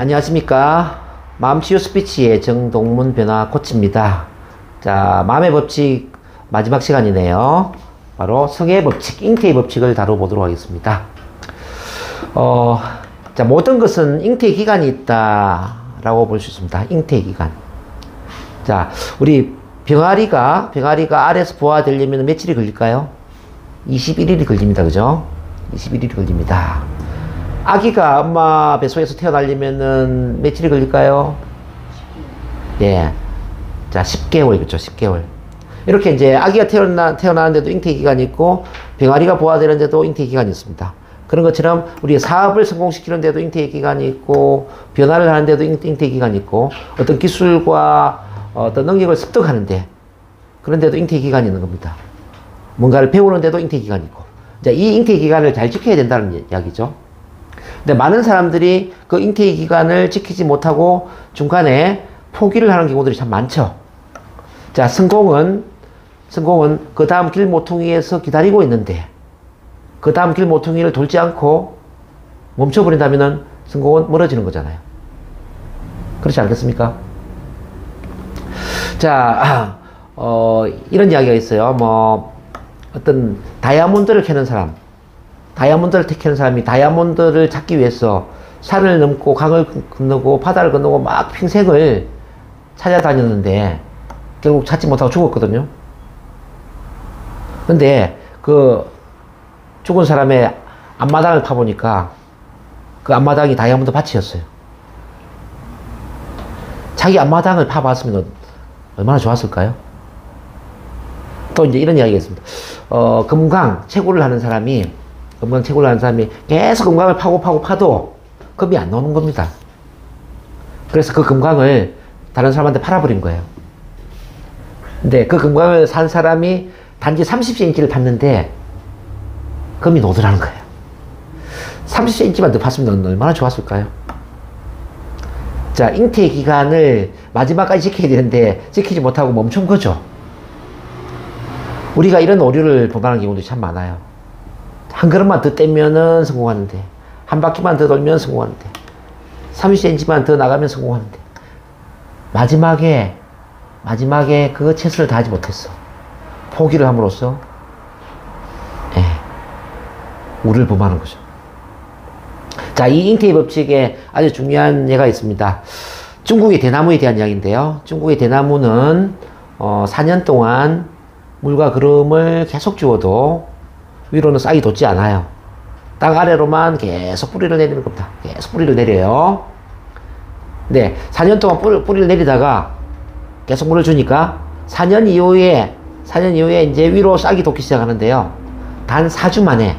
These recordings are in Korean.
안녕하십니까. 마음치유 스피치의 정동문 변화 코치입니다. 자, 마음의 법칙 마지막 시간이네요. 바로 성의 법칙, 잉태의 법칙을 다뤄보도록 하겠습니다. 자, 모든 것은 잉태 기간이 있다라고 볼 수 있습니다. 잉태 기간. 자, 우리 병아리가 알에서 부화되려면 며칠이 걸릴까요? 21일이 걸립니다. 그죠? 21일이 걸립니다. 아기가 엄마 뱃속에서 태어나려면은 며칠이 걸릴까요? 예. 자, 10개월, 그죠? 10개월. 이렇게 이제 아기가 태어나는데도 잉태 기간이 있고, 병아리가 부화되는데도 잉태 기간이 있습니다. 그런 것처럼 우리 사업을 성공시키는데도 잉태 기간이 있고, 변화를 하는데도 잉태 기간이 있고, 어떤 기술과 어떤 능력을 습득하는데, 그런데도 잉태 기간이 있는 겁니다. 뭔가를 배우는데도 잉태 기간이 있고. 자, 이 잉태 기간을 잘 지켜야 된다는 이야기죠. 근데 많은 사람들이 그 잉태 기간을 지키지 못하고 중간에 포기를 하는 경우들이 참 많죠. 자, 성공은 그 다음 길 모퉁이에서 기다리고 있는데, 그 다음 길 모퉁이를 돌지 않고 멈춰버린다면은 성공은 멀어지는 거잖아요. 그렇지 않겠습니까? 자, 이런 이야기가 있어요. 뭐, 어떤 다이아몬드를 캐는 사람이 다이아몬드를 찾기 위해서 산을 넘고 강을 건너고 바다를 건너고 막 평생을 찾아다녔는데 결국 찾지 못하고 죽었거든요. 근데 그 죽은 사람의 앞마당을 파보니까 그 앞마당이 다이아몬드 밭이었어요. 자기 앞마당을 파봤으면 얼마나 좋았을까요? 또 이제 이런 이야기가 있습니다. 금강 채굴을 하는 사람이 계속 금강을 파도 금이 안 나오는 겁니다. 그래서 그 금강을 다른 사람한테 팔아버린 거예요. 근데 그 금강을 산 사람이 단지 30cm를 팠는데 금이 노더라는 거예요. 30cm만 더 팠으면 얼마나 좋았을까요? 자, 잉태 기간을 마지막까지 지켜야 되는데 지키지 못하고 멈춘 거죠. 우리가 이런 오류를 범하는 경우도 참 많아요. 한 걸음만 더 떼면은 성공하는데, 한 바퀴만 더 돌면 성공하는데, 30cm만 더 나가면 성공하는데, 마지막에 그 최선을 다하지 못했어. 포기를 함으로써, 우를 범하는 거죠. 자, 이 잉태의 법칙에 아주 중요한 예가 있습니다. 중국의 대나무에 대한 이야기인데요. 중국의 대나무는 4년 동안 물과 구름을 계속 주어도 위로는 싹이 돋지 않아요. 땅 아래로만 계속 뿌리를 내리는 겁니다. 계속 뿌리를 내려요. 네, 4년 동안 뿌리를 내리다가 계속 물을 주니까 4년 이후에 이제 위로 싹이 돋기 시작하는데요. 단 4주 만에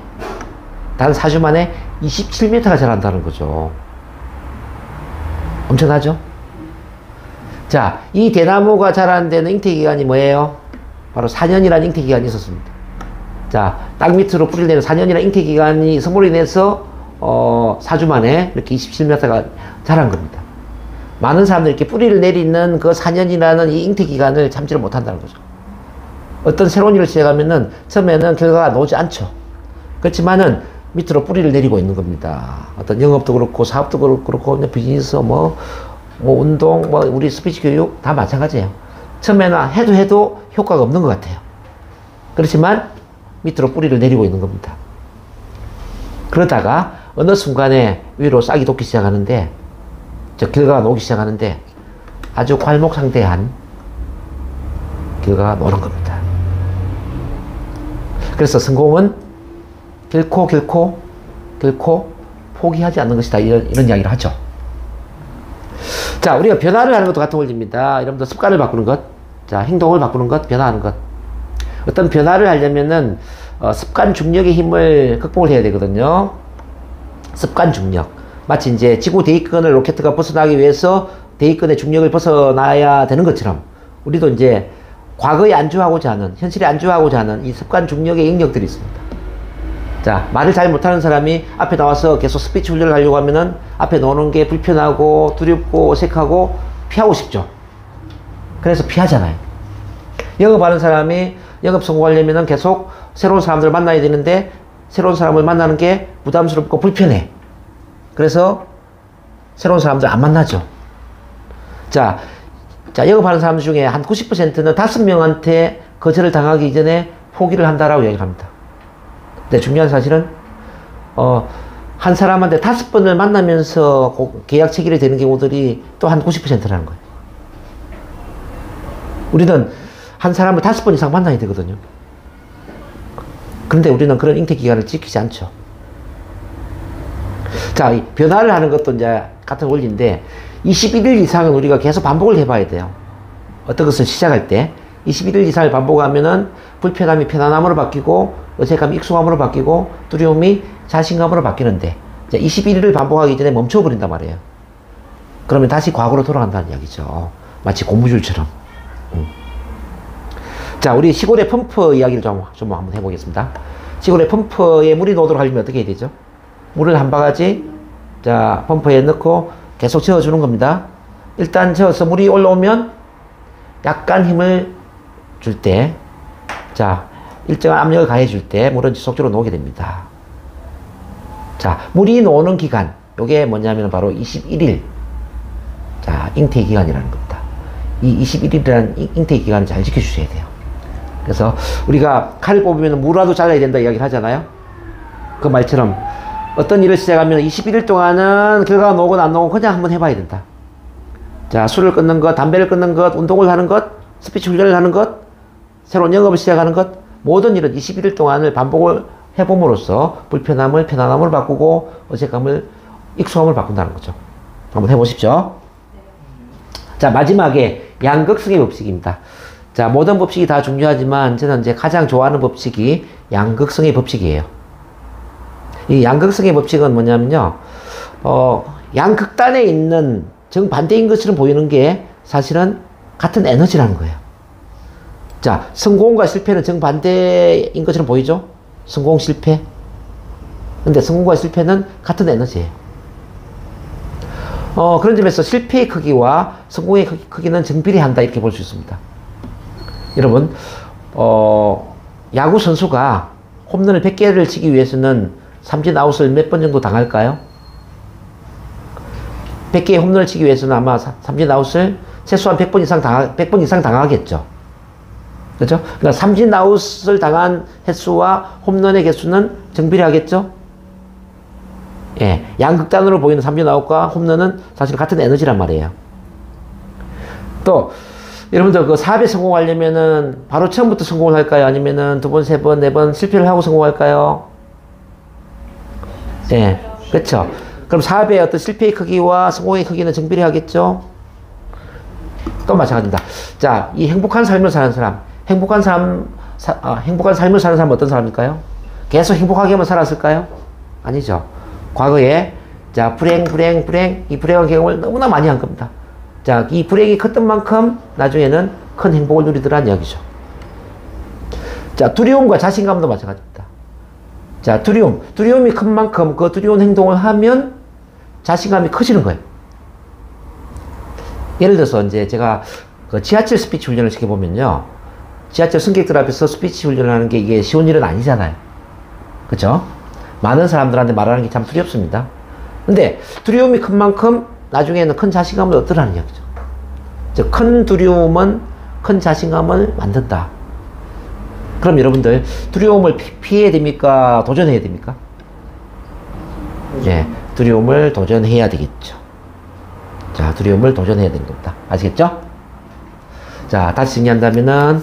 27m가 자란다는 거죠. 엄청나죠? 자, 이 대나무가 자라는 데는 잉태 기간이 뭐예요? 바로 4년이라는 잉태 기간이 있었습니다. 자, 땅 밑으로 뿌리를 내는 4년이라는 잉태 기간이 성물이 내서 4주 만에 이렇게 27m가 자란 겁니다. 많은 사람들이 이렇게 뿌리를 내리는 그 4년이라는 이 잉태 기간을 참지를 못한다는 거죠. 어떤 새로운 일을 시작하면은 처음에는 결과가 나오지 않죠. 그렇지만은 밑으로 뿌리를 내리고 있는 겁니다. 어떤 영업도 그렇고 사업도 그렇고 비즈니스 뭐 운동 우리 스피치 교육 다 마찬가지예요. 처음에는 해도 효과가 없는 것 같아요. 그렇지만 밑으로 뿌리를 내리고 있는 겁니다. 그러다가 어느 순간에 위로 싹이 돋기 시작하는데, 결과가 나오기 시작하는데 아주 괄목상대한 결과가 나오는 겁니다. 그래서 성공은 결코 포기하지 않는 것이다. 이런 이야기를 하죠. 자, 우리가 변화를 하는 것도 같은 원리입니다. 여러분들 습관을 바꾸는 것, 자, 행동을 바꾸는 것, 변화하는 것. 어떤 변화를 하려면은 습관 중력의 힘을 극복을 해야 되거든요. 습관 중력. 마치 이제 지구 대기권을 로켓가 벗어나기 위해서 대기권의 중력을 벗어나야 되는 것처럼 우리도 이제 과거에 안주하고자 하는, 현실에 안주하고자 하는 이 습관 중력의 영역들이 있습니다. 자, 말을 잘 못하는 사람이 앞에 나와서 계속 스피치 훈련을 하려고 하면은 앞에 나오는 게 불편하고 두렵고 어색하고 피하고 싶죠. 그래서 피하잖아요. 영업하는 사람이 영업 성공하려면은 계속 새로운 사람들을 만나야 되는데 새로운 사람을 만나는 게 부담스럽고 불편해. 그래서 새로운 사람들 안 만나죠. 자, 영업하는 사람 중에 한 90%는 5명한테 거절을 당하기 전에 포기를 한다라고 이야기합니다. 근데 중요한 사실은, 한 사람한테 5번을 만나면서 계약 체결이 되는 경우들이 또 한 90%라는 거예요. 우리는 한 사람을 5번 이상 만나야 되거든요. 그런데 우리는 그런 잉태 기간을 지키지 않죠. 자, 변화를 하는 것도 이제 같은 원리인데, 21일 이상은 우리가 계속 반복을 해봐야 돼요. 어떤 것을 시작할 때 21일 이상을 반복하면은 불편함이 편안함으로 바뀌고, 어색함이 익숙함으로 바뀌고, 두려움이 자신감으로 바뀌는데, 21일을 반복하기 전에 멈춰버린단 말이에요. 그러면 다시 과거로 돌아간다는 이야기죠. 마치 고무줄처럼. 자, 우리 시골의 펌프 이야기를 좀 한번 해보겠습니다. 시골의 펌프에 물이 녹도록 하려면 어떻게 해야 되죠? 물을 한 바가지, 자, 펌프에 넣고 계속 저어주는 겁니다. 일단 저어서 물이 올라오면 약간 힘을 줄 때, 자, 일정한 압력을 가해줄 때 물은 지속적으로 녹게 됩니다. 자, 물이 녹는 기간, 요게 뭐냐면 바로 21일. 자, 잉태 기간이라는 겁니다. 이 21일이라는 잉태 기간을 잘 지켜주셔야 돼요. 그래서 우리가 칼을 뽑으면 무라도 잘라야 된다 이야기를 하잖아요. 그 말처럼 어떤 일을 시작하면 21일 동안은 결과가 나오건 안 나오건 그냥 한번 해봐야 된다. 자, 술을 끊는 것, 담배를 끊는 것, 운동을 하는 것, 스피치 훈련을 하는 것, 새로운 영업을 시작하는 것, 모든 일은 21일 동안을 반복을 해봄으로써 불편함을 편안함으로 바꾸고 어색함을 익숙함을 바꾼다는 거죠. 한번 해보십시오. 자, 마지막에 양극성의 법칙입니다. 자, 모든 법칙이 다 중요하지만 저는 이제 가장 좋아하는 법칙이 양극성의 법칙이에요. 이 양극성의 법칙은 뭐냐면요, 양극단에 있는 정반대인 것처럼 보이는 게 사실은 같은 에너지라는 거예요. 자, 성공과 실패는 정반대인 것처럼 보이죠? 성공, 실패. 근데 성공과 실패는 같은 에너지예요. 그런 점에서 실패의 크기와 성공의 크기는 정비례한다 이렇게 볼 수 있습니다. 여러분, 야구 선수가 홈런을 100개를 치기 위해서는 삼진 아웃을 몇 번 정도 당할까요? 100개의 홈런을 치기 위해서는 아마 삼진 아웃을 최소한 100번 이상 당하겠죠. 그렇죠? 그러니까 삼진 아웃을 당한 횟수와 홈런의 개수는 정비례하겠죠? 예, 양극단으로 보이는 삼진 아웃과 홈런은 사실 같은 에너지란 말이에요. 또 여러분들 그 사업에 성공하려면은 바로 처음부터 성공을 할까요? 아니면은 두 번, 세 번, 네 번 실패를 하고 성공할까요? 예, 그렇죠. 그럼 사업의 어떤 실패의 크기와 성공의 크기는 정비례하겠죠? 또 마찬가지입니다. 자, 이 행복한 삶을 사는 사람, 행복한 삶을 사는 사람은 어떤 사람일까요? 계속 행복하게만 살았을까요? 아니죠. 과거에 자, 불행, 이 불행한 경험을 너무나 많이 한 겁니다. 자, 이 불행이 컸던 만큼 나중에는 큰 행복을 누리더란 이야기죠. 자, 두려움과 자신감도 마찬가지입니다. 자, 두려움이 큰 만큼 그 두려운 행동을 하면 자신감이 커지는 거예요. 예를 들어서 이제 제가 그 지하철 스피치 훈련을 시켜보면요, 지하철 승객들 앞에서 스피치 훈련을 하는 게 이게 쉬운 일은 아니잖아요. 그쵸? 많은 사람들한테 말하는 게 참 두렵습니다. 근데 두려움이 큰 만큼 나중에는 큰 자신감을 얻으라는 이야기죠. 즉, 큰 두려움은 큰 자신감을 만든다. 그럼 여러분들 두려움을 피해야 됩니까? 도전해야 됩니까? 예, 두려움을 도전해야 되겠죠. 자, 두려움을 도전해야 되는 겁니다. 아시겠죠? 자, 다시 정리한다면은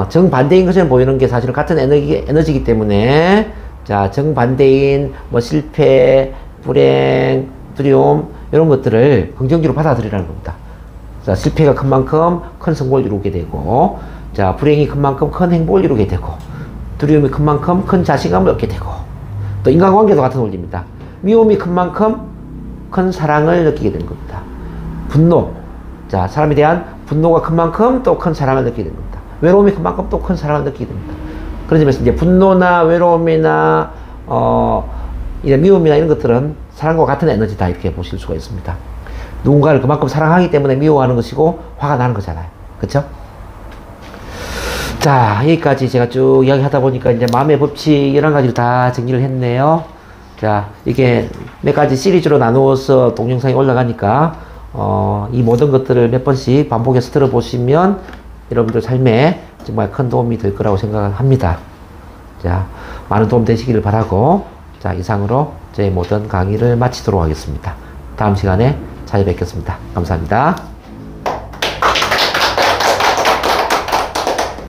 정반대인 것처럼 보이는 게 사실은 같은 에너지이기 때문에, 자, 정반대인 뭐 실패, 불행, 두려움 이런 것들을 긍정적으로 받아들이라는 겁니다. 자, 실패가 큰 만큼 큰 성공을 이루게 되고, 자, 불행이 큰 만큼 큰 행복을 이루게 되고, 두려움이 큰 만큼 큰 자신감을 얻게 되고, 또 인간관계도 같은 원리입니다. 미움이 큰 만큼 큰 사랑을 느끼게 되는 겁니다. 분노, 자, 사람에 대한 분노가 큰 만큼 또 큰 사랑을 느끼게 됩니다. 외로움이 큰 만큼 또 큰 사랑을 느끼게 됩니다. 그런 점에서 이제 분노나 외로움이나 이런 미움이나 이런 것들은 사랑과 같은 에너지다 이렇게 보실 수가 있습니다. 누군가를 그만큼 사랑하기 때문에 미워하는 것이고 화가 나는 거잖아요. 그렇죠? 자, 여기까지 제가 쭉 이야기하다 보니까 이제 마음의 법칙 11가지를 다 정리를 했네요. 자, 이게 몇 가지 시리즈로 나누어서 동영상이 올라가니까, 이 모든 것들을 몇 번씩 반복해서 들어보시면 여러분들 삶에 정말 큰 도움이 될 거라고 생각합니다. 자, 많은 도움 되시기를 바라고, 자, 이상으로 저희 모든 강의를 마치도록 하겠습니다. 다음 시간에 찾아뵙겠습니다. 감사합니다.